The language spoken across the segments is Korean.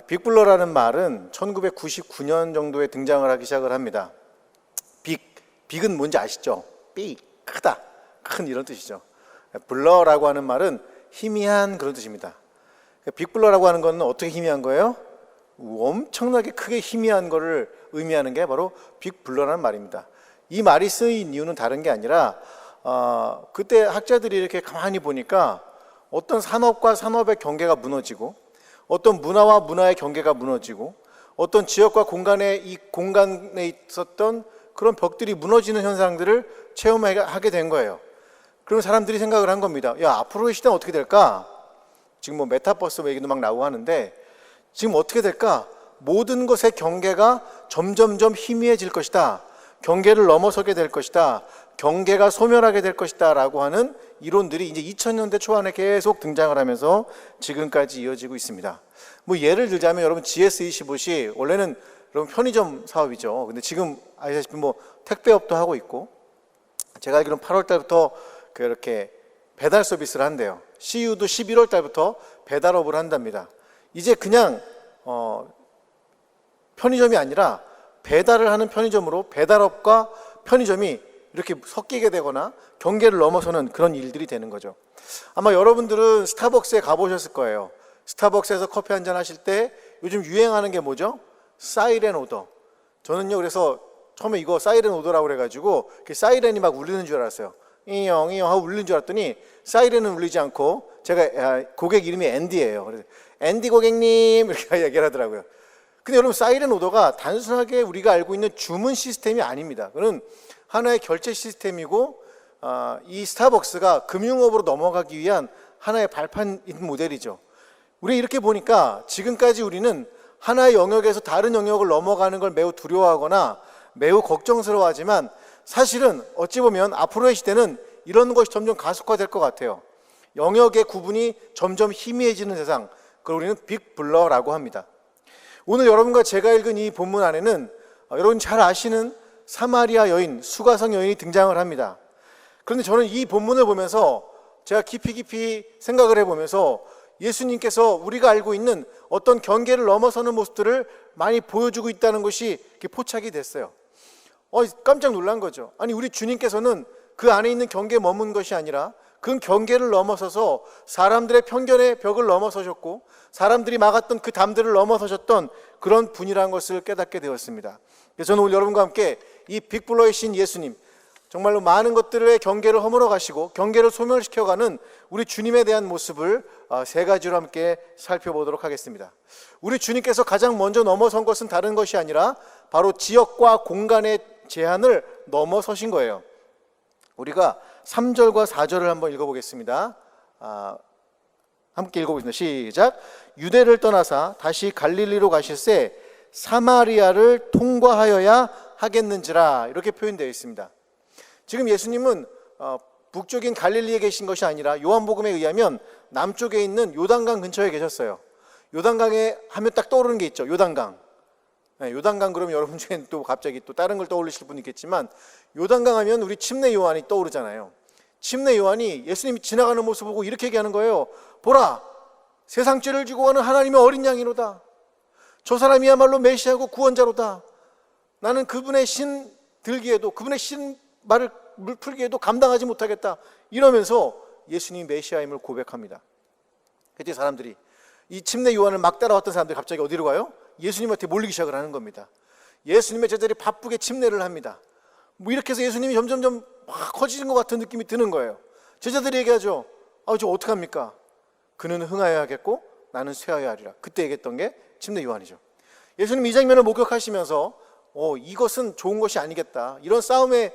빅블러라는 말은 1999년 정도에 등장을 하기 시작을 합니다. 빅은 뭔지 아시죠? 빅, 크다, 큰 이런 뜻이죠. 블러라고 하는 말은 희미한 그런 뜻입니다. 빅블러라고 하는 건 어떻게 희미한 거예요? 엄청나게 크게 희미한 거를 의미하는 게 바로 빅블러라는 말입니다. 이 말이 쓰인 이유는 다른 게 아니라 그때 학자들이 이렇게 가만히 보니까 어떤 산업과 산업의 경계가 무너지고 어떤 문화와 문화의 경계가 무너지고 어떤 지역과 이 공간에 있었던 그런 벽들이 무너지는 현상들을 체험하게 된 거예요. 그러면 사람들이 생각을 한 겁니다. 야, 앞으로의 시대는 어떻게 될까? 지금 뭐 메타버스 얘기도 막 나오고 하는데 지금 어떻게 될까? 모든 것의 경계가 점점점 희미해질 것이다. 경계를 넘어서게 될 것이다. 경계가 소멸하게 될 것이다 라고 하는 이론들이 이제 2000년대 초반에 계속 등장을 하면서 지금까지 이어지고 있습니다. 뭐 예를 들자면 여러분 GS25시 원래는 여러분 편의점 사업이죠. 근데 지금 아시다시피 뭐 택배업도 하고 있고 제가 알기로는 8월 달부터 그렇게 배달 서비스를 한대요. CU도 11월 달부터 배달업을 한답니다. 이제 그냥 편의점이 아니라 배달을 하는 편의점으로 배달업과 편의점이 이렇게 섞이게 되거나 경계를 넘어서는 그런 일들이 되는 거죠. 아마 여러분들은 스타벅스에 가보셨을 거예요. 스타벅스에서 커피 한잔 하실 때 요즘 유행하는 게 뭐죠? 사이렌 오더. 저는요 그래서 처음에 이거 사이렌 오더라고 그래가지고 사이렌이 막 울리는 줄 알았어요. 이영 하고 울리는 줄 알았더니 사이렌은 울리지 않고 제가 고객 이름이 앤디예요. 그래서 앤디 고객님 이렇게 얘기를 하더라고요. 근데 여러분 사이렌 오더가 단순하게 우리가 알고 있는 주문 시스템이 아닙니다. 그건 하나의 결제 시스템이고 이 스타벅스가 금융업으로 넘어가기 위한 하나의 발판 모델이죠. 우리 이렇게 보니까 지금까지 우리는 하나의 영역에서 다른 영역을 넘어가는 걸 매우 두려워하거나 매우 걱정스러워하지만 사실은 어찌 보면 앞으로의 시대는 이런 것이 점점 가속화될 것 같아요. 영역의 구분이 점점 희미해지는 세상, 그걸 우리는 빅블러라고 합니다. 오늘 여러분과 제가 읽은 이 본문 안에는 여러분 잘 아시는 사마리아 여인, 수가성 여인이 등장을 합니다. 그런데 저는 이 본문을 보면서 제가 깊이 생각을 해보면서 예수님께서 우리가 알고 있는 어떤 경계를 넘어서는 모습들을 많이 보여주고 있다는 것이 포착이 됐어요. 깜짝 놀란 거죠. 아니 우리 주님께서는 그 안에 있는 경계에 머문 것이 아니라 그 경계를 넘어서서 사람들의 편견의 벽을 넘어서셨고 사람들이 막았던 그 담들을 넘어서셨던 그런 분이라는 것을 깨닫게 되었습니다. 그래서 저는 오늘 여러분과 함께 이 빅블러의 신 예수님, 정말로 많은 것들의 경계를 허물어 가시고 경계를 소멸시켜가는 우리 주님에 대한 모습을 세 가지로 함께 살펴보도록 하겠습니다. 우리 주님께서 가장 먼저 넘어선 것은 다른 것이 아니라 바로 지역과 공간의 제한을 넘어서신 거예요. 우리가 3절과 4절을 한번 읽어보겠습니다. 함께 읽어보겠습니다. 시작. 유대를 떠나사 다시 갈릴리로 가실새 사마리아를 통과하여야 하겠는지라, 이렇게 표현되어 있습니다. 지금 예수님은 북쪽인 갈릴리에 계신 것이 아니라 요한복음에 의하면 남쪽에 있는 요단강 근처에 계셨어요. 요단강에 하면 딱 떠오르는 게 있죠. 요단강. 요단강 그러면 여러분 중에는 또 갑자기 또 다른 걸 떠올리실 분이 있겠지만 요단강 하면 우리 침례 요한이 떠오르잖아요. 침례 요한이 예수님이 지나가는 모습 보고 이렇게 얘기하는 거예요. 보라, 세상 죄를 지고 가는 하나님의 어린 양이로다. 저 사람이야말로 메시아고 구원자로다. 나는 그분의 신 들기에도, 그분의 신 말을 풀기에도 감당하지 못하겠다. 이러면서 예수님이 메시아임을 고백합니다. 그때 사람들이, 이 침례 요한을 막 따라왔던 사람들이 갑자기 어디로 가요? 예수님한테 몰리기 시작을 하는 겁니다. 예수님의 제자들이 바쁘게 침례를 합니다. 뭐 이렇게 해서 예수님이 점점점 막 커지는 것 같은 느낌이 드는 거예요. 제자들이 얘기하죠. 저 어떡합니까? 그는 흥하여야 하겠고 나는 쇠하여야 하리라. 그때 얘기했던 게 침례 요한이죠. 예수님 이 장면을 목격하시면서 이것은 좋은 것이 아니겠다. 이런 싸움에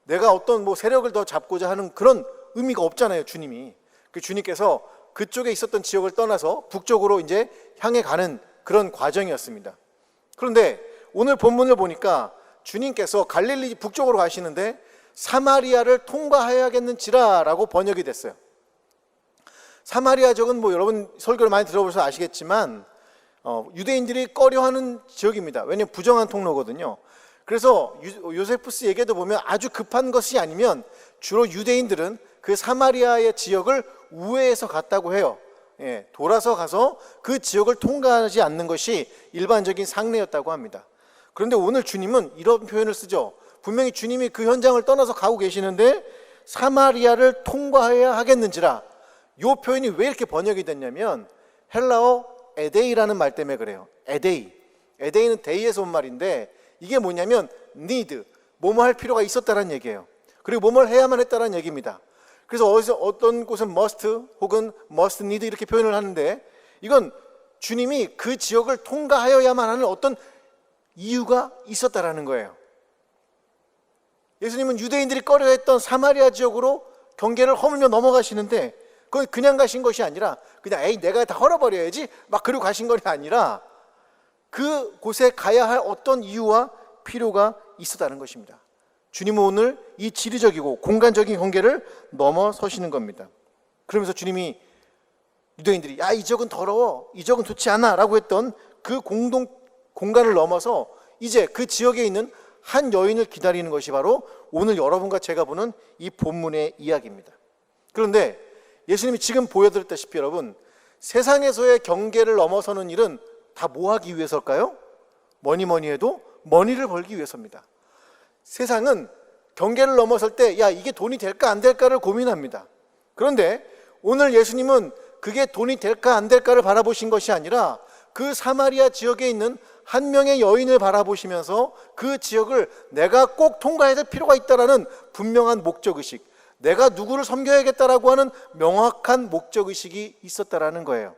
내가 어떤 세력을 더 잡고자 하는 그런 의미가 없잖아요, 주님이. 그 주님께서 그쪽에 있었던 지역을 떠나서 북쪽으로 이제 향해 가는 그런 과정이었습니다. 그런데 오늘 본문을 보니까 주님께서 갈릴리 북쪽으로 가시는데 사마리아를 통과해야겠는지라 라고 번역이 됐어요. 사마리아 지역은 여러분 설교를 많이 들어보셔서 아시겠지만 유대인들이 꺼려하는 지역입니다. 왜냐하면 부정한 통로거든요. 그래서 요세푸스에게도 보면 아주 급한 것이 아니면 주로 유대인들은 그 사마리아의 지역을 우회해서 갔다고 해요. 돌아서 가서 그 지역을 통과하지 않는 것이 일반적인 상례였다고 합니다. 그런데 오늘 주님은 이런 표현을 쓰죠. 분명히 주님이 그 현장을 떠나서 가고 계시는데 사마리아를 통과해야 하겠는지라. 이 표현이 왜 이렇게 번역이 됐냐면 헬라어 에데이라는 말 때문에 그래요. 에데이는 데이에서 온 말인데 이게 뭐냐면 need, 뭐뭐 할 필요가 있었다는 얘기예요. 그리고 뭐뭐 해야만 했다는 얘기입니다. 그래서 어떤 곳은 must 혹은 must need 이렇게 표현을 하는데 이건 주님이 그 지역을 통과하여야만 하는 어떤 이유가 있었다라는 거예요. 예수님은 유대인들이 꺼려했던 사마리아 지역으로 경계를 허물며 넘어가시는데 그건 그냥 가신 것이 아니라 그냥 내가 다 헐어버려야지 막 그러고 가신 것이 아니라 그 곳에 가야 할 어떤 이유와 필요가 있었다는 것입니다. 주님은 오늘 이 지리적이고 공간적인 경계를 넘어서시는 겁니다. 그러면서 주님이 유대인들이 이 지역은 더러워, 이 지역은 좋지 않아 라고 했던 그 공간을 넘어서 이제 그 지역에 있는 한 여인을 기다리는 것이 바로 오늘 여러분과 제가 보는 이 본문의 이야기입니다. 그런데 예수님이 지금 보여드렸다시피 여러분, 세상에서의 경계를 넘어서는 일은 다 뭐 하기 위해서일까요? 뭐니 해도 머니를 벌기 위해서입니다. 세상은 경계를 넘어설 때 이게 돈이 될까 안 될까를 고민합니다. 그런데 오늘 예수님은 그게 돈이 될까 안 될까를 바라보신 것이 아니라 그 사마리아 지역에 있는 한 명의 여인을 바라보시면서 그 지역을 내가 꼭 통과해야 될 필요가 있다라는 분명한 목적의식, 내가 누구를 섬겨야겠다라고 하는 명확한 목적의식이 있었다라는 거예요.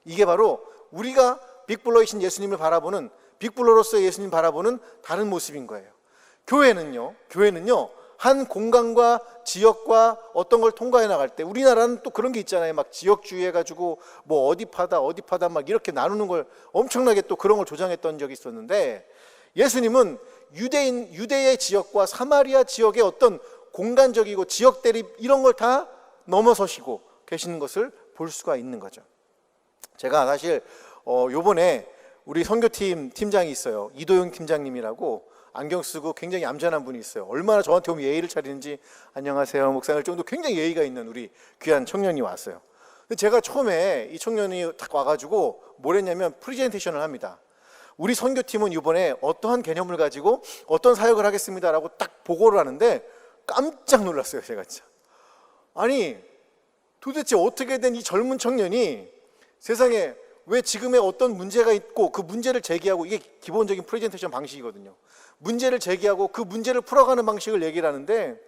이게 바로 우리가 빅블러이신 예수님을 바라보는, 빅블러로서의 예수님 바라보는 다른 모습인 거예요. 교회는요 한 공간과 지역과 어떤 걸 통과해 나갈 때, 우리나라는 또 그런 게 있잖아요. 막 지역주의 해가지고 뭐 어디 파다 막 이렇게 나누는 걸 엄청나게 또 그런 걸 조장했던 적이 있었는데, 예수님은 유대의 지역과 사마리아 지역의 어떤 공간적이고 지역 대립 이런 걸 다 넘어서시고 계시는 것을 볼 수가 있는 거죠. 제가 사실 요번에 우리 선교팀 팀장이 있어요. 이도영 팀장님이라고 안경 쓰고 굉장히 얌전한 분이 있어요. 얼마나 저한테 오면 예의를 차리는지 안녕하세요 목사님 정도 굉장히 예의가 있는 우리 귀한 청년이 왔어요. 근데 제가 처음에 이 청년이 딱 와가지고 뭘 했냐면 프레젠테이션을 합니다. 우리 선교팀은 이번에 어떠한 개념을 가지고 어떤 사역을 하겠습니다라고 딱 보고를 하는데 깜짝 놀랐어요. 제가 진짜 아니 도대체 어떻게 된 이 젊은 청년이 세상에 왜 지금의 어떤 문제가 있고 그 문제를 제기하고, 이게 기본적인 프레젠테이션 방식이거든요. 문제를 제기하고 그 문제를 풀어가는 방식을 얘기를 하는데,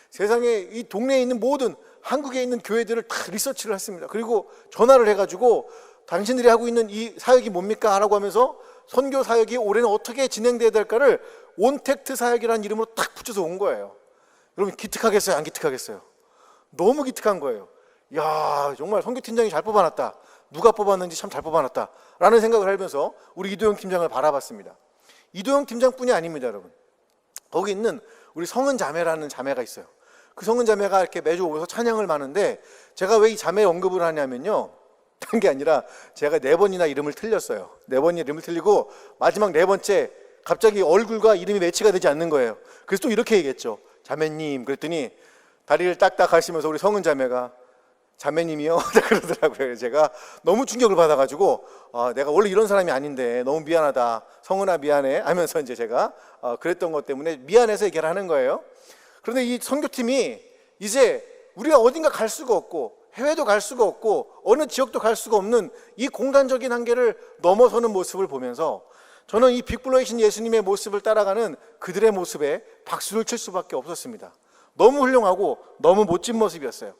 세상에 이 동네에 있는 모든 한국에 있는 교회들을 다 리서치를 했습니다. 그리고 전화를 해가지고 당신들이 하고 있는 이 사역이 뭡니까? 라고 하면서 선교 사역이 올해는 어떻게 진행돼야 될까를 온택트 사역이라는 이름으로 딱 붙여서 온 거예요. 여러분 기특하겠어요? 안 기특하겠어요? 너무 기특한 거예요. 야, 정말 선교팀장이 잘 뽑아놨다. 누가 뽑았는지 참 잘 뽑아놨다 라는 생각을 하면서 우리 이도영 팀장을 바라봤습니다. 이도영 팀장뿐이 아닙니다. 여러분, 거기 있는 우리 성은 자매라는 자매가 있어요. 그 성은 자매가 이렇게 매주 오면서 찬양을 하는데, 제가 왜 이 자매 언급을 하냐면요, 딴 게 아니라 제가 4번이나 이름을 틀렸어요. 4번이나 이름을 틀리고 마지막 4번째 갑자기 얼굴과 이름이 매치가 되지 않는 거예요. 그래서 또 이렇게 얘기했죠. 자매님. 그랬더니 다리를 딱딱 하시면서 우리 성은 자매가 자매님이요? 그러더라고요. 제가 너무 충격을 받아가지고 내가 원래 이런 사람이 아닌데 너무 미안하다. 성은아 미안해 하면서 이제 제가 그랬던 것 때문에 미안해서 얘기를 하는 거예요. 그런데 이 선교팀이 이제 우리가 어딘가 갈 수가 없고 해외도 갈 수가 없고 어느 지역도 갈 수가 없는 이 공간적인 한계를 넘어서는 모습을 보면서 저는 이 빅블러이신 예수님의 모습을 따라가는 그들의 모습에 박수를 칠 수밖에 없었습니다. 너무 훌륭하고 너무 멋진 모습이었어요.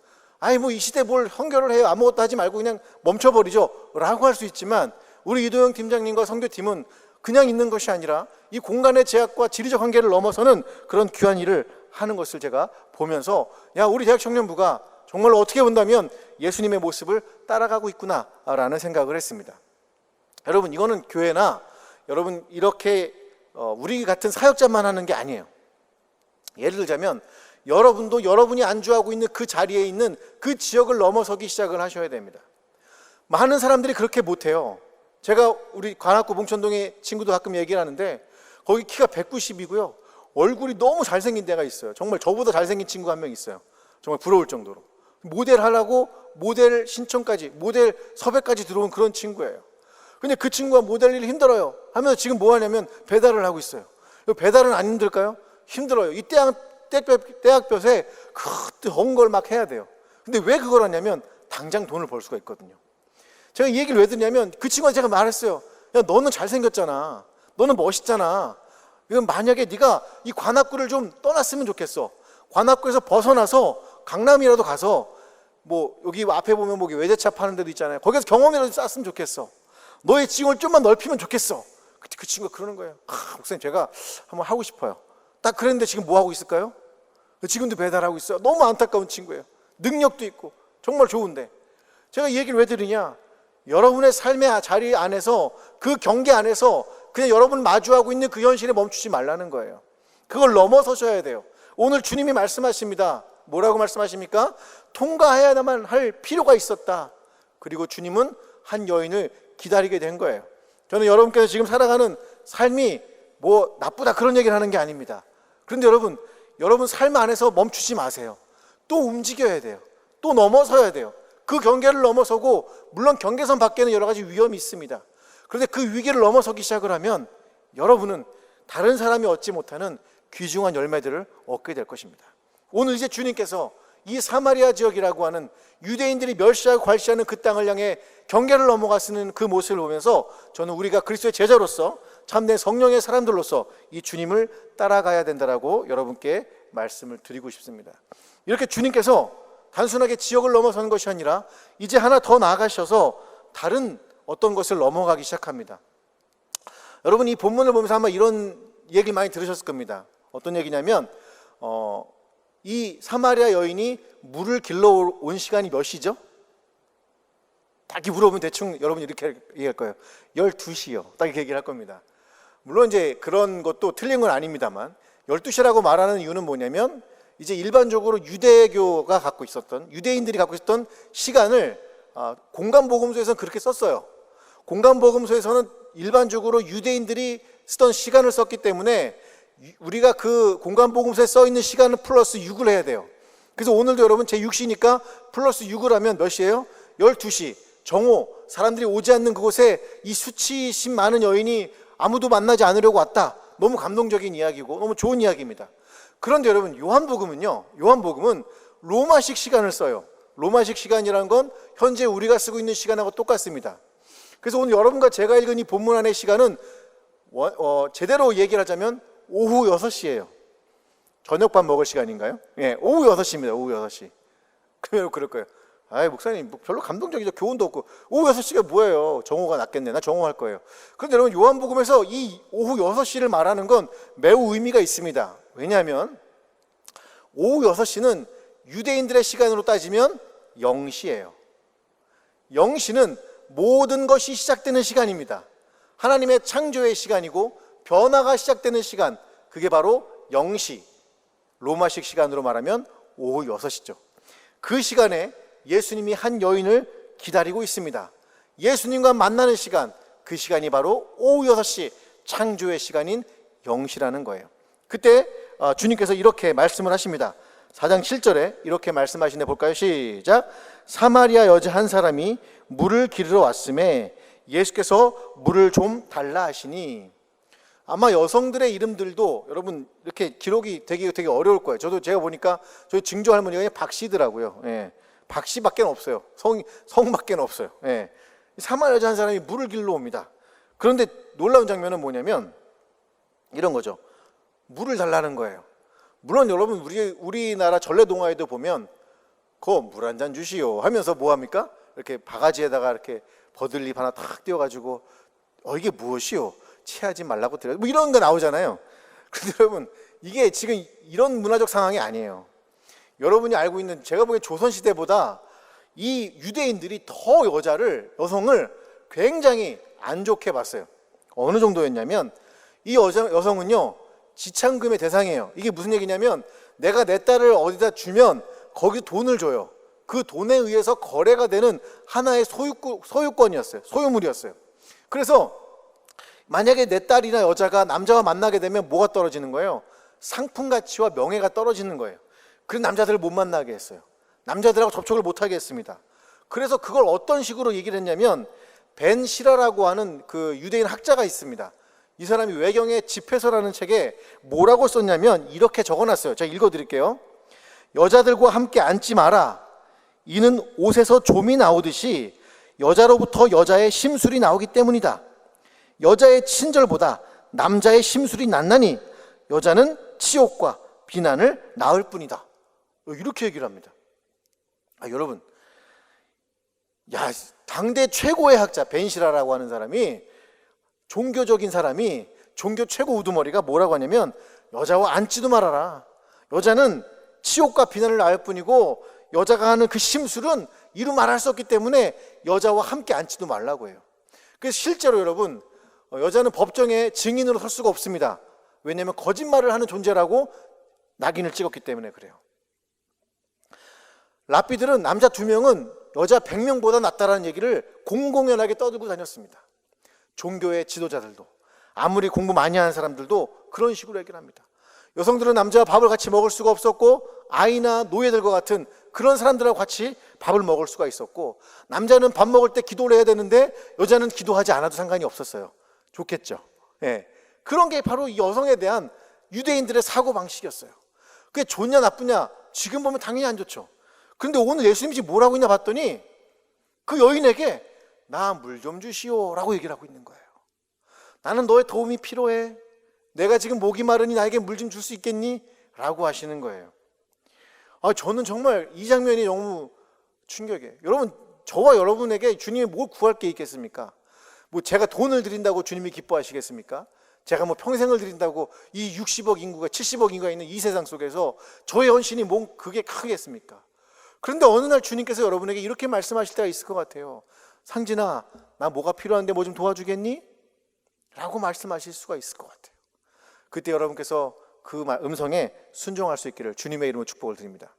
아니 뭐 이 시대 뭘 선교를 해요, 아무것도 하지 말고 그냥 멈춰버리죠 라고 할 수 있지만, 우리 이도영 팀장님과 선교팀은 그냥 있는 것이 아니라 이 공간의 제약과 지리적 한계를 넘어서는 그런 귀한 일을 하는 것을 제가 보면서, 야, 우리 대학 청년부가 정말로 어떻게 본다면 예수님의 모습을 따라가고 있구나 라는 생각을 했습니다. 여러분, 이거는 교회나 여러분 이렇게 우리 같은 사역자만 하는 게 아니에요. 예를 들자면 여러분도 여러분이 안주하고 있는 그 자리에 있는 그 지역을 넘어서기 시작을 하셔야 됩니다. 많은 사람들이 그렇게 못해요. 제가 우리 관악구 봉천동의 친구도 가끔 얘기를 하는데, 거기 키가 190이고요 얼굴이 너무 잘생긴 데가 있어요. 정말 저보다 잘생긴 친구가 한 명 있어요. 정말 부러울 정도로 모델 하려고 모델 신청까지, 모델 섭외까지 들어온 그런 친구예요. 근데 그 친구가 모델 일 힘들어요 하면서 지금 뭐 하냐면 배달을 하고 있어요. 배달은 안 힘들까요? 힘들어요. 이 떼약볕에 그 더운 걸 막 해야 돼요. 근데 왜 그걸 하냐면 당장 돈을 벌 수가 있거든요. 제가 이 얘기를 왜 듣냐면 그 친구한테 제가 말했어요. 야, 너는 잘생겼잖아. 너는 멋있잖아. 이건 만약에 네가 이 관악구를 좀 떠났으면 좋겠어. 관악구에서 벗어나서 강남이라도 가서 뭐 여기 앞에 보면 뭐 외제차 파는 데도 있잖아요. 거기서 경험이라도 쌓았으면 좋겠어. 너의 지형을 좀만 넓히면 좋겠어. 그 친구가 그러는 거예요. 목사님 제가 한번 하고 싶어요. 딱 그랬는데 지금 뭐 하고 있을까요? 지금도 배달하고 있어요. 너무 안타까운 친구예요. 능력도 있고 정말 좋은데 제가 이 얘기를 왜 드리냐, 여러분의 삶의 자리 안에서 그 경계 안에서 그냥 여러분 마주하고 있는 그 현실에 멈추지 말라는 거예요. 그걸 넘어서셔야 돼요. 오늘 주님이 말씀하십니다. 뭐라고 말씀하십니까? 통과해야만 할 필요가 있었다. 그리고 주님은 한 여인을 기다리게 된 거예요. 저는 여러분께서 지금 살아가는 삶이 뭐 나쁘다 그런 얘기를 하는 게 아닙니다. 그런데 여러분 삶 안에서 멈추지 마세요. 또 움직여야 돼요. 또 넘어서야 돼요. 그 경계를 넘어서고, 물론 경계선 밖에는 여러 가지 위험이 있습니다. 그런데 그 위기를 넘어서기 시작을 하면 여러분은 다른 사람이 얻지 못하는 귀중한 열매들을 얻게 될 것입니다. 오늘 이제 주님께서 이 사마리아 지역이라고 하는 유대인들이 멸시하고 괄시하는 그 땅을 향해 경계를 넘어가시는 그 모습을 보면서 저는 우리가 그리스도의 제자로서 참된 성령의 사람들로서 이 주님을 따라가야 된다라고 여러분께 말씀을 드리고 싶습니다. 이렇게 주님께서 단순하게 지역을 넘어서는 것이 아니라 이제 하나 더 나아가셔서 다른 어떤 것을 넘어가기 시작합니다. 여러분 이 본문을 보면서 아마 이런 얘기 많이 들으셨을 겁니다. 어떤 얘기냐면 이 사마리아 여인이 물을 길러 온 시간이 몇 시죠? 딱 이렇게 물어보면 대충 여러분이 이렇게 얘기할 거예요. 12시요. 딱 이렇게 얘기를 할 겁니다. 물론 이제 그런 것도 틀린 건 아닙니다만 12시라고 말하는 이유는 뭐냐면 이제 일반적으로 유대교가 갖고 있었던, 유대인들이 갖고 있었던 시간을 공간복음서에서는 그렇게 썼어요. 공간복음서에서는 일반적으로 유대인들이 쓰던 시간을 썼기 때문에 우리가 그 공간복음서에 써 있는 시간은 플러스 6을 해야 돼요. 그래서 오늘도 여러분 제6시니까 플러스 6을 하면 몇 시예요? 12시. 정오, 사람들이 오지 않는 그곳에 이 수치심 많은 여인이 아무도 만나지 않으려고 왔다. 너무 감동적인 이야기고 너무 좋은 이야기입니다. 그런데 여러분 요한복음은 로마식 시간을 써요. 로마식 시간이란 건 현재 우리가 쓰고 있는 시간하고 똑같습니다. 그래서 오늘 여러분과 제가 읽은 이 본문 안의 시간은 제대로 얘기를 하자면 오후 6시예요. 저녁밥 먹을 시간인가요? 예, 오후 6시입니다. 오후 6시. 그러면 그럴 거예요. 아이 목사님 별로 감동적이죠. 교훈도 없고. 오후 6시가 뭐예요? 정오가 낫겠네. 나 정오할 거예요. 그런데 여러분 요한복음에서 이 오후 6시를 말하는 건 매우 의미가 있습니다. 왜냐하면 오후 6시는 유대인들의 시간으로 따지면 0시예요. 0시는 모든 것이 시작되는 시간입니다. 하나님의 창조의 시간이고 변화가 시작되는 시간, 그게 바로 0시, 로마식 시간으로 말하면 오후 6시죠. 그 시간에 예수님이 한 여인을 기다리고 있습니다. 예수님과 만나는 시간, 그 시간이 바로 오후 6시, 창조의 시간인 0시라는 거예요. 그때 주님께서 이렇게 말씀을 하십니다. 4장 7절에 이렇게 말씀하시네 볼까요? 시작. 사마리아 여자 한 사람이 물을 기르러 왔음에 예수께서 물을 좀 달라 하시니. 아마 여성들의 이름들도 여러분 이렇게 기록이 되게 어려울 거예요. 제가 보니까 저희 증조 할머니가 박씨더라고요. 예. 박씨밖에 없어요. 성밖에 없어요. 예. 사마리아 여자 한 사람이 물을 길러 옵니다. 그런데 놀라운 장면은 뭐냐면 이런 거죠. 물을 달라는 거예요. 물론 여러분 우리나라 전래동화에도 보면 물 한 잔 주시오 하면서 뭐 합니까? 이렇게 바가지에다가 이렇게 버들잎 하나 탁 띄워가지고 이게 무엇이오? 취하지 말라고 드려. 뭐 이런 거 나오잖아요. 그런데 여러분 이게 지금 이런 문화적 상황이 아니에요. 여러분이 알고 있는, 제가 보기엔 조선시대보다 이 유대인들이 더 여성을 굉장히 안 좋게 봤어요. 어느 정도였냐면 이 여성은요 지참금의 대상이에요. 이게 무슨 얘기냐면 내가 내 딸을 어디다 주면 거기서 돈을 줘요. 그 돈에 의해서 거래가 되는 하나의 소유권이었어요. 소유물이었어요. 그래서 만약에 내 딸이나 여자가 남자와 만나게 되면 뭐가 떨어지는 거예요? 상품 가치와 명예가 떨어지는 거예요. 그래서 남자들을 못 만나게 했어요. 남자들하고 접촉을 못하게 했습니다. 그래서 그걸 어떤 식으로 얘기를 했냐면, 벤 시라라고 하는 그 유대인 학자가 있습니다. 이 사람이 외경의 집회서라는 책에 뭐라고 썼냐면 이렇게 적어놨어요. 제가 읽어드릴게요. 여자들과 함께 앉지 마라. 이는 옷에서 좀이 나오듯이 여자로부터 여자의 심술이 나오기 때문이다. 여자의 친절보다 남자의 심술이 낫나니 여자는 치욕과 비난을 낳을 뿐이다. 이렇게 얘기를 합니다. 여러분, 당대 최고의 학자 벤시라라고 하는 사람이, 종교적인 사람이, 종교 최고 우두머리가 뭐라고 하냐면, 여자와 앉지도 말아라. 여자는 치욕과 비난을 낳을 뿐이고 여자가 하는 그 심술은 이루 말할 수 없기 때문에 여자와 함께 앉지도 말라고 해요. 그래서 실제로 여러분, 여자는 법정에 증인으로 설 수가 없습니다. 왜냐하면 거짓말을 하는 존재라고 낙인을 찍었기 때문에 그래요. 랍비들은 남자 2명은 여자 100명보다 낫다라는 얘기를 공공연하게 떠들고 다녔습니다. 종교의 지도자들도, 아무리 공부 많이 하는 사람들도 그런 식으로 얘기를 합니다. 여성들은 남자와 밥을 같이 먹을 수가 없었고, 아이나 노예들과 같은 그런 사람들하고 같이 밥을 먹을 수가 있었고, 남자는 밥 먹을 때 기도를 해야 되는데 여자는 기도하지 않아도 상관이 없었어요. 좋겠죠. 예. 그런 게 바로 이 여성에 대한 유대인들의 사고방식이었어요. 그게 좋냐 나쁘냐 지금 보면 당연히 안 좋죠. 그런데 오늘 예수님이 뭐라고 했냐 봤더니 그 여인에게 나 물 좀 주시오 라고 얘기를 하고 있는 거예요. 나는 너의 도움이 필요해. 내가 지금 목이 마르니 나에게 물 좀 줄 수 있겠니? 라고 하시는 거예요. 저는 정말 이 장면이 너무 충격이에요. 여러분, 저와 여러분에게 주님이 뭘 구할 게 있겠습니까? 제가 돈을 드린다고 주님이 기뻐하시겠습니까? 제가 평생을 드린다고 이 60억 인구가 70억 인구가 있는 이 세상 속에서 저의 헌신이 그게 크겠습니까? 그런데 어느 날 주님께서 여러분에게 이렇게 말씀하실 때가 있을 것 같아요. 상진아, 나 뭐가 필요한데 뭐 좀 도와주겠니? 라고 말씀하실 수가 있을 것 같아요. 그때 여러분께서 그 음성에 순종할 수 있기를 주님의 이름으로 축복을 드립니다.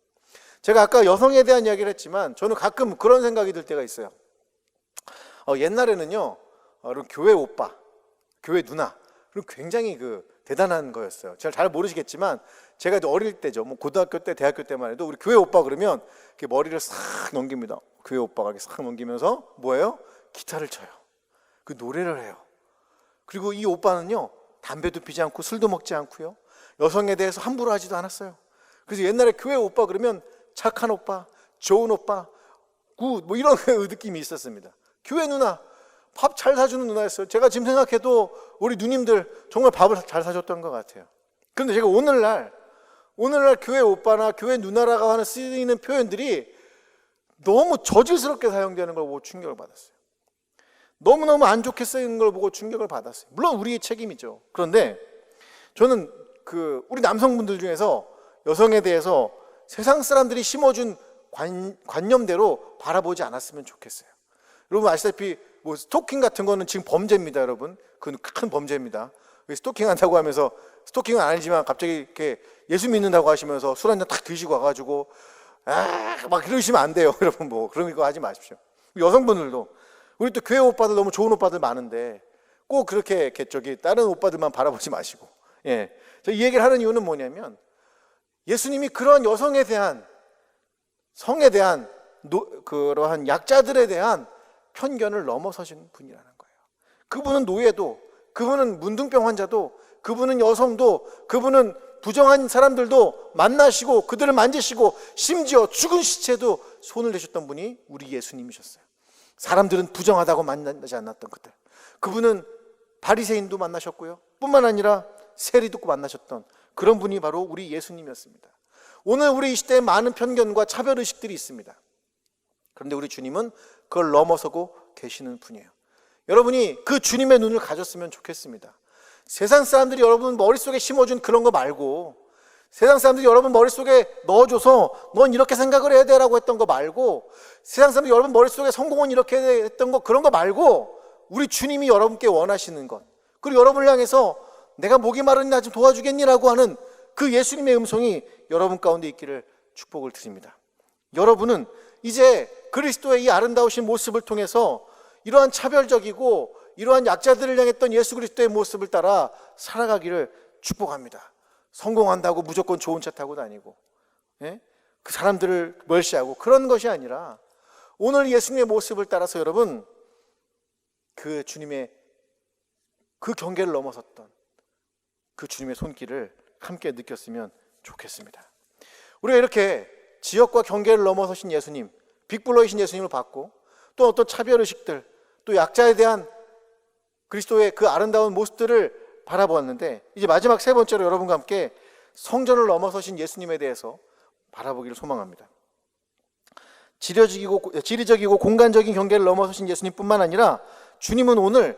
제가 아까 여성에 대한 이야기를 했지만 저는 가끔 그런 생각이 들 때가 있어요. 옛날에는요, 교회 오빠, 교회 누나, 그리고 굉장히 대단한 거였어요. 잘 모르시겠지만 제가 어릴 때죠. 고등학교 때, 대학교 때만 해도 우리 교회 오빠 그러면 이렇게 머리를 싹 넘깁니다. 교회 오빠가 이렇게 싹 넘기면서 뭐예요? 기타를 쳐요. 그 노래를 해요. 그리고 이 오빠는요, 담배도 피지 않고 술도 먹지 않고요, 여성에 대해서 함부로 하지도 않았어요. 그래서 옛날에 교회 오빠 그러면 착한 오빠, 좋은 오빠, 굿, 이런 느낌이 있었습니다. 교회 누나, 밥 잘 사주는 누나였어요. 제가 지금 생각해도 우리 누님들 정말 밥을 잘 사줬던 것 같아요. 그런데 제가 오늘날 교회 오빠나 교회 누나라고 쓰이는 표현들이 너무 저질스럽게 사용되는 걸 보고 충격을 받았어요. 너무너무 안 좋게 쓰이는 걸 보고 충격을 받았어요. 물론 우리의 책임이죠. 그런데 저는 우리 남성분들 중에서 여성에 대해서 세상 사람들이 심어준 관념대로 바라보지 않았으면 좋겠어요. 여러분 아시다시피 스토킹 같은 거는 지금 범죄입니다, 여러분. 그건 큰 범죄입니다. 스토킹 한다고 하면서, 스토킹은 아니지만 갑자기 이렇게 예수 믿는다고 하시면서 술 한잔 탁 드시고 와가지고 막 이러시면 안 돼요, 여러분. 그런 거 하지 마십시오. 여성분들도, 우리 또 교회 오빠들 너무 좋은 오빠들 많은데 꼭 그렇게 다른 오빠들만 바라보지 마시고. 예, 저 이 얘기를 하는 이유는 뭐냐면, 예수님이 그런 여성에 대한, 성에 대한 그러한 약자들에 대한 편견을 넘어서신 분이라는 거예요. 그분은 노예도, 그분은 문둥병 환자도, 그분은 여성도, 그분은 부정한 사람들도 만나시고 그들을 만지시고 심지어 죽은 시체도 손을 대셨던 분이 우리 예수님이셨어요. 사람들은 부정하다고 만나지 않았던 그들, 그분은 바리새인도 만나셨고요, 뿐만 아니라 세리도 만나셨던 그런 분이 바로 우리 예수님이었습니다. 오늘 우리 이 시대에 많은 편견과 차별의식들이 있습니다. 그런데 우리 주님은 그걸 넘어서고 계시는 분이에요. 여러분이 그 주님의 눈을 가졌으면 좋겠습니다. 세상 사람들이 여러분 머릿속에 심어준 그런 거 말고, 세상 사람들이 여러분 머릿속에 넣어줘서 넌 이렇게 생각을 해야 돼라고 했던 거 말고, 세상 사람들이 여러분 머릿속에 성공은 이렇게 했던 거, 그런 거 말고, 우리 주님이 여러분께 원하시는 것, 그리고 여러분을 향해서 내가 목이 마르니 나 좀 도와주겠니라고 하는 그 예수님의 음성이 여러분 가운데 있기를 축복을 드립니다. 여러분은 이제 그리스도의 이 아름다우신 모습을 통해서 이러한 차별적이고 이러한 약자들을 향했던 예수 그리스도의 모습을 따라 살아가기를 축복합니다. 성공한다고 무조건 좋은 차 타고 다니고, 예? 그 사람들을 멸시하고 그런 것이 아니라 오늘 예수님의 모습을 따라서 여러분 그 주님의 그 경계를 넘어섰던 그 주님의 손길을 함께 느꼈으면 좋겠습니다. 우리가 이렇게 지역과 경계를 넘어서신 예수님, 빅블러이신 예수님을 봤고 또 어떤 차별의식들, 또 약자에 대한 그리스도의 그 아름다운 모습들을 바라보았는데 이제 마지막 세 번째로 여러분과 함께 성전을 넘어서신 예수님에 대해서 바라보기를 소망합니다. 지리적이고 공간적인 경계를 넘어서신 예수님뿐만 아니라 주님은 오늘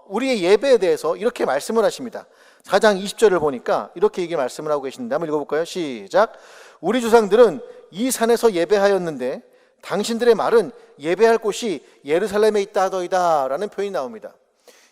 우리의 예배에 대해서 이렇게 말씀을 하십니다. 4장 20절을 보니까 이렇게 말씀을 하고 계시는데 한번 읽어볼까요? 시작. 우리 조상들은 이 산에서 예배하였는데 당신들의 말은 예배할 곳이 예루살렘에 있다 하더이다 라는 표현이 나옵니다.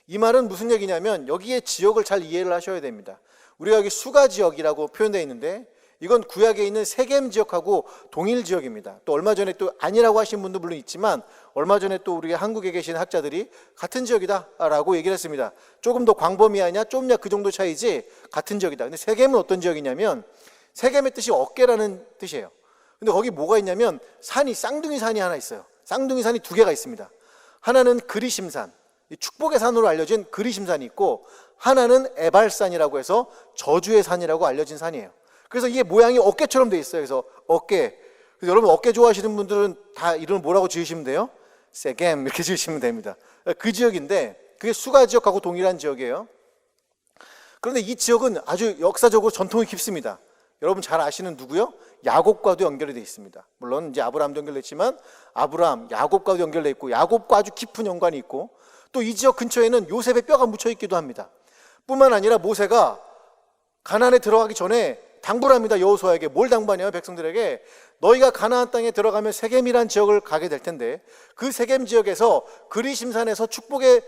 이 말은 무슨 얘기냐면 여기에 지역을 잘 이해를 하셔야 됩니다. 우리가 여기 수가 지역이라고 표현되어 있는데 이건 구약에 있는 세겜 지역하고 동일 지역입니다. 또 얼마 전에 또 아니라고 하신 분도 물론 있지만 얼마 전에 또 우리 한국에 계신 학자들이 같은 지역이다 라고 얘기를 했습니다. 조금 더 광범위하냐 좁냐 그 정도 차이지 같은 지역이다. 근데 세겜은 어떤 지역이냐면 세겜의 뜻이 어깨라는 뜻이에요. 근데 거기 뭐가 있냐면 쌍둥이 산이 하나 있어요. 쌍둥이 산이 두 개가 있습니다. 하나는 그리심산, 축복의 산으로 알려진 그리심산이 있고 하나는 에발산이라고 해서 저주의 산이라고 알려진 산이에요. 그래서 이게 모양이 어깨처럼 돼 있어요. 그래서 어깨. 그래서 여러분 어깨 좋아하시는 분들은 다 이름을 뭐라고 지으시면 돼요? 세겜 이렇게 지으시면 됩니다. 그 지역인데 그게 수가 지역하고 동일한 지역이에요. 그런데 이 지역은 아주 역사적으로 전통이 깊습니다. 여러분 잘 아시는 누구요? 야곱과도 연결이 되어 있습니다. 물론 이제 아브라함도 연결됐지만 아브라함, 야곱과도 연결되어 있고 야곱과 아주 깊은 연관이 있고 또 이 지역 근처에는 요셉의 뼈가 묻혀 있기도 합니다. 뿐만 아니라 모세가 가나안에 들어가기 전에 당부를 합니다. 여호수아에게 뭘 당부하냐면 백성들에게 너희가 가나안 땅에 들어가면 세겜이란 지역을 가게 될 텐데 그 세겜 지역에서 그리심산에서 축복의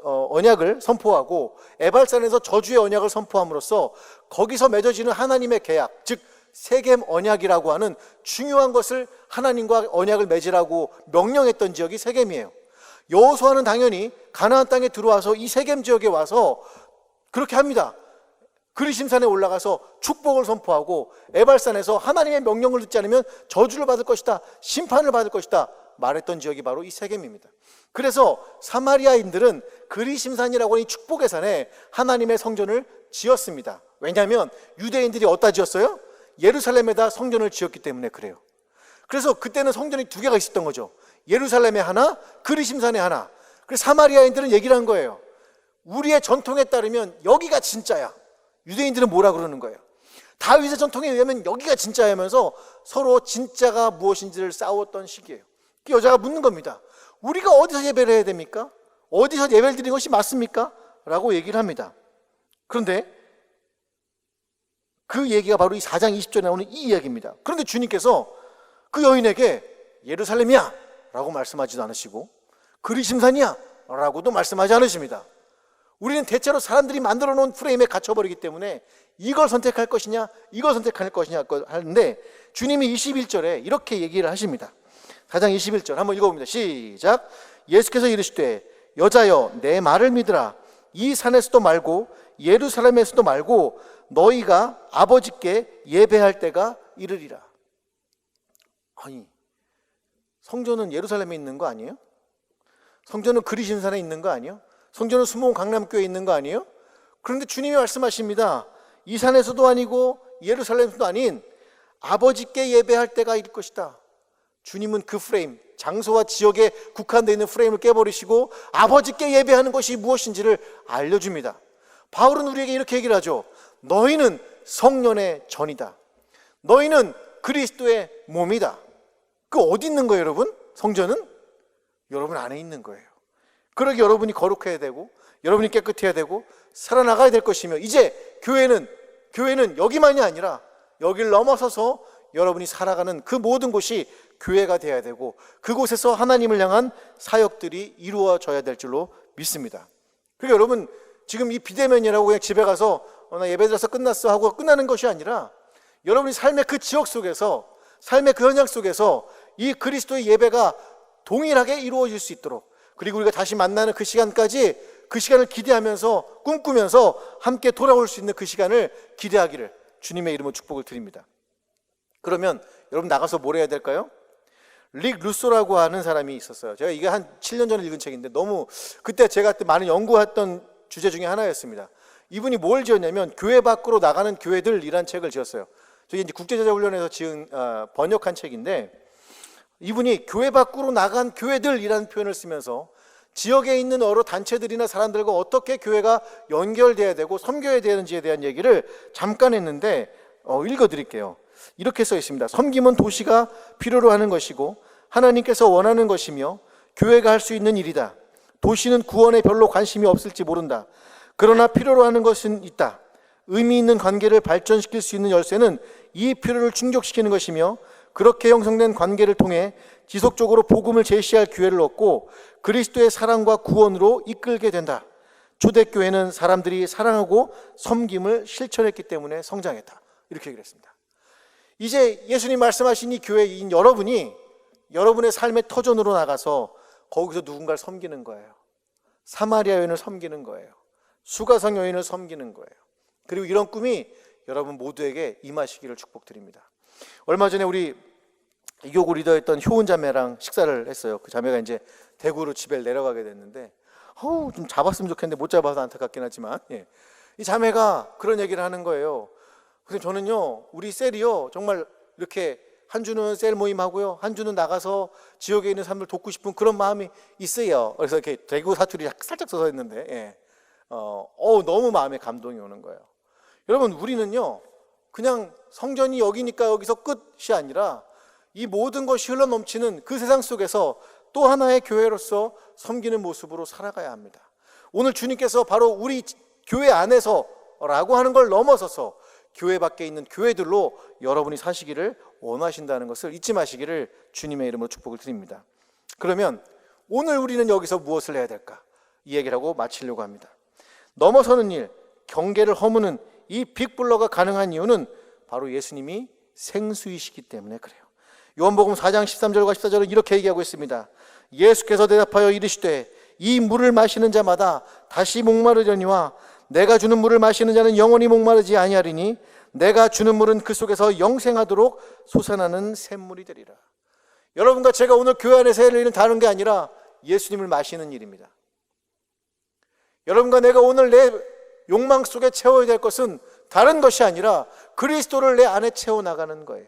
언약을 선포하고 에발산에서 저주의 언약을 선포함으로써 거기서 맺어지는 하나님의 계약, 즉 세겜 언약이라고 하는 중요한 것을 하나님과 언약을 맺으라고 명령했던 지역이 세겜이에요. 여호수아는 당연히 가나안 땅에 들어와서 이 세겜 지역에 와서 그렇게 합니다. 그리심산에 올라가서 축복을 선포하고 에발산에서 하나님의 명령을 듣지 않으면 저주를 받을 것이다, 심판을 받을 것이다 말했던 지역이 바로 이 세겜입니다. 그래서 사마리아인들은 그리심산이라고 하는 이 축복의 산에 하나님의 성전을 지었습니다. 왜냐하면 유대인들이 어디다 지었어요? 예루살렘에다 성전을 지었기 때문에 그래요. 그래서 그때는 성전이 두 개가 있었던 거죠. 예루살렘에 하나, 그리심산에 하나. 그래서 사마리아인들은 얘기를 한 거예요. 우리의 전통에 따르면 여기가 진짜야. 유대인들은 뭐라 그러는 거예요? 다윗의 전통에 의하면 여기가 진짜야면서 서로 진짜가 무엇인지를 싸웠던 시기예요. 그 여자가 묻는 겁니다. 우리가 어디서 예배를 해야 됩니까? 어디서 예배를 드리는 것이 맞습니까? 라고 얘기를 합니다. 그런데 그 얘기가 바로 이 4장 20절에 나오는 이 이야기입니다. 그런데 주님께서 그 여인에게 예루살렘이야 라고 말씀하지도 않으시고 그리심산이야 라고도 말씀하지 않으십니다. 우리는 대체로 사람들이 만들어 놓은 프레임에 갇혀버리기 때문에 이걸 선택할 것이냐 이걸 선택할 것이냐 하는데 주님이 21절에 이렇게 얘기를 하십니다. 4장 21절 한번 읽어봅니다. 시작. 예수께서 이르시되 여자여 내 말을 믿으라. 이 산에서도 말고 예루살렘에서도 말고 너희가 아버지께 예배할 때가 이르리라. 아니 성전은 예루살렘에 있는 거 아니에요? 성전은 그리심산에 있는 거 아니에요? 성전은 수목원 강남교회에 있는 거 아니에요? 그런데 주님이 말씀하십니다. 이 산에서도 아니고 예루살렘에서도 아닌 아버지께 예배할 때가 일 것이다. 주님은 그 프레임, 장소와 지역에 국한되어 있는 프레임을 깨버리시고 아버지께 예배하는 것이 무엇인지를 알려줍니다. 바울은 우리에게 이렇게 얘기를 하죠. 너희는 성년의 전이다. 너희는 그리스도의 몸이다. 그 어디 있는 거예요, 여러분? 성전은? 여러분 안에 있는 거예요. 그러기 여러분이 거룩해야 되고 여러분이 깨끗해야 되고 살아나가야 될 것이며 이제 교회는 여기만이 아니라 여기를 넘어서서 여러분이 살아가는 그 모든 곳이 교회가 되어야 되고 그곳에서 하나님을 향한 사역들이 이루어져야 될 줄로 믿습니다. 그러니까 여러분 지금 이 비대면이라고 그냥 집에 가서 나 예배 드려서 끝났어 하고 끝나는 것이 아니라 여러분이 삶의 그 지역 속에서 삶의 그 현장 속에서 이 그리스도의 예배가 동일하게 이루어질 수 있도록 그리고 우리가 다시 만나는 그 시간까지 그 시간을 기대하면서 꿈꾸면서 함께 돌아올 수 있는 그 시간을 기대하기를 주님의 이름으로 축복을 드립니다. 그러면 여러분 나가서 뭘 해야 될까요? 릭 루소라고 하는 사람이 있었어요. 제가 이게 한 7년 전에 읽은 책인데 너무 그때 제가 많은 연구했던 주제 중에 하나였습니다. 이분이 뭘 지었냐면 교회 밖으로 나가는 교회들이란 책을 지었어요. 저희 이제 국제제자훈련에서 지은 번역한 책인데, 이분이 교회 밖으로 나간 교회들이라는 표현을 쓰면서 지역에 있는 여러 단체들이나 사람들과 어떻게 교회가 연결돼야 되고 섬겨야 되는지에 대한 얘기를 잠깐 했는데 읽어드릴게요. 이렇게 써 있습니다. 섬김은 도시가 필요로 하는 것이고 하나님께서 원하는 것이며 교회가 할 수 있는 일이다. 도시는 구원에 별로 관심이 없을지 모른다. 그러나 필요로 하는 것은 있다. 의미 있는 관계를 발전시킬 수 있는 열쇠는 이 필요를 충족시키는 것이며, 그렇게 형성된 관계를 통해 지속적으로 복음을 제시할 기회를 얻고 그리스도의 사랑과 구원으로 이끌게 된다. 초대교회는 사람들이 사랑하고 섬김을 실천했기 때문에 성장했다. 이렇게 얘기를 했습니다. 이제 예수님 말씀하신 이 교회인 여러분이 여러분의 삶의 터전으로 나가서 거기서 누군가를 섬기는 거예요. 사마리아 여인을 섬기는 거예요. 수가성 여인을 섬기는 거예요. 그리고 이런 꿈이 여러분 모두에게 임하시기를 축복드립니다. 얼마 전에 우리 이교구 리더였던 효은 자매랑 식사를 했어요. 그 자매가 이제 대구로 집에 내려가게 됐는데 좀 잡았으면 좋겠는데 못 잡아서 안타깝긴 하지만, 이 자매가 그런 얘기를 하는 거예요. 그래서 저는요, 우리 셀이요, 정말 이렇게 한 주는 셀 모임하고요, 한 주는 나가서 지역에 있는 사람들 돕고 싶은 그런 마음이 있어요. 그래서 이렇게 대구 사투리 살짝 써서 했는데, 너무 마음에 감동이 오는 거예요. 여러분, 우리는요, 그냥 성전이 여기니까 여기서 끝이 아니라 이 모든 것이 흘러넘치는 그 세상 속에서 또 하나의 교회로서 섬기는 모습으로 살아가야 합니다. 오늘 주님께서 바로 우리 교회 안에서라고 하는 걸 넘어서서 교회 밖에 있는 교회들로 여러분이 사시기를 원하신다는 것을 잊지 마시기를 주님의 이름으로 축복을 드립니다. 그러면 오늘 우리는 여기서 무엇을 해야 될까? 이 얘기를 하고 마치려고 합니다. 넘어서는 일, 경계를 허무는 이 빅블러가 가능한 이유는 바로 예수님이 생수이시기 때문에 그래요. 요한복음 4장 13절과 14절은 이렇게 얘기하고 있습니다. 예수께서 대답하여 이르시되 이 물을 마시는 자마다 다시 목마르려니와 내가 주는 물을 마시는 자는 영원히 목마르지 아니하리니 내가 주는 물은 그 속에서 영생하도록 솟아나는 샘물이 되리라. 여러분과 제가 오늘 교회 안에서 할 일은 다른 게 아니라 예수님을 마시는 일입니다. 여러분과 내가 오늘 내 욕망 속에 채워야 될 것은 다른 것이 아니라 그리스도를 내 안에 채워나가는 거예요.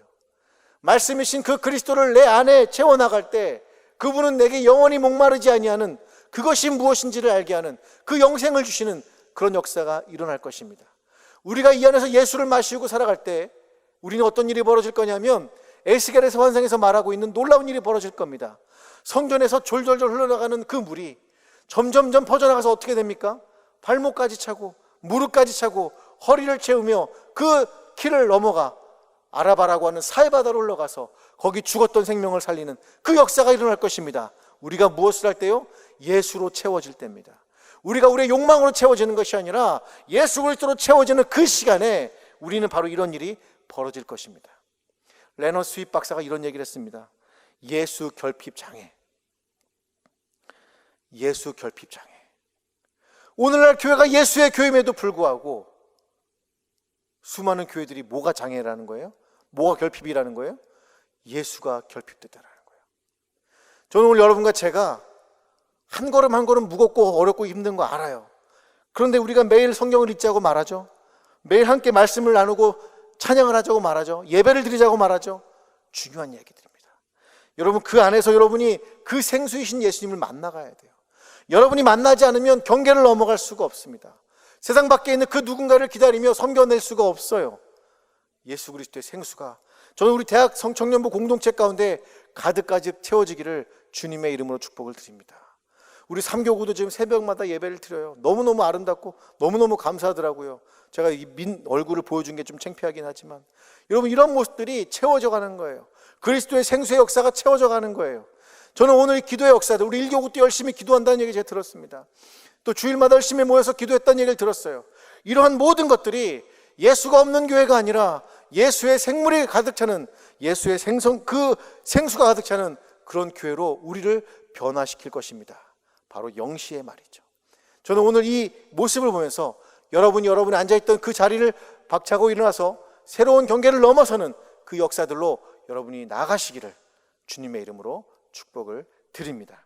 말씀이신 그 그리스도를 내 안에 채워나갈 때 그분은 내게 영원히 목마르지 아니하는, 그것이 무엇인지를 알게 하는, 그 영생을 주시는 그런 역사가 일어날 것입니다. 우리가 이 안에서 예수를 마시고 살아갈 때 우리는 어떤 일이 벌어질 거냐면 에스겔에서 환상에서 말하고 있는 놀라운 일이 벌어질 겁니다. 성전에서 졸졸졸 흘러나가는 그 물이 점점점 퍼져나가서 어떻게 됩니까? 발목까지 차고 무릎까지 차고 허리를 채우며 그 길을 넘어가 아라바라고 하는 사해바다로 흘러가서 거기 죽었던 생명을 살리는 그 역사가 일어날 것입니다. 우리가 무엇을 할 때요? 예수로 채워질 때입니다. 우리가 우리의 욕망으로 채워지는 것이 아니라 예수 그리스도로 채워지는 그 시간에 우리는 바로 이런 일이 벌어질 것입니다. 레너드 스윗 박사가 이런 얘기를 했습니다. 예수 결핍 장애. 예수 결핍 장애. 오늘날 교회가 예수의 교회임에도 불구하고 수많은 교회들이 뭐가 장애라는 거예요? 뭐가 결핍이라는 거예요? 예수가 결핍됐다는 거예요. 저는 오늘 여러분과 제가 한 걸음 한 걸음 무겁고 어렵고 힘든 거 알아요. 그런데 우리가 매일 성경을 읽자고 말하죠. 매일 함께 말씀을 나누고 찬양을 하자고 말하죠. 예배를 드리자고 말하죠. 중요한 얘기들입니다. 여러분, 그 안에서 여러분이 그 생수이신 예수님을 만나가야 돼요. 여러분이 만나지 않으면 경계를 넘어갈 수가 없습니다. 세상 밖에 있는 그 누군가를 기다리며 섬겨낼 수가 없어요. 예수 그리스도의 생수가 저는 우리 대학 청년부 공동체 가운데 가득가득 채워지기를 주님의 이름으로 축복을 드립니다. 우리 삼교구도 지금 새벽마다 예배를 드려요. 너무너무 아름답고 너무너무 감사하더라고요. 제가 이 얼굴을 보여준 게 좀 창피하긴 하지만 여러분, 이런 모습들이 채워져 가는 거예요. 그리스도의 생수의 역사가 채워져 가는 거예요. 저는 오늘 기도의 역사들, 우리 1교구 때 열심히 기도한다는 얘기 제가 들었습니다. 또 주일마다 열심히 모여서 기도했다는 얘기를 들었어요. 이러한 모든 것들이 예수가 없는 교회가 아니라 예수의 생물이 가득 차는, 예수의 그 생수가 가득 차는 그런 교회로 우리를 변화시킬 것입니다. 바로 영시의 말이죠. 저는 오늘 이 모습을 보면서 여러분이 앉아있던 그 자리를 박차고 일어나서 새로운 경계를 넘어서는 그 그 역사들로 여러분이 나아가시기를 주님의 이름으로 축복을 드립니다.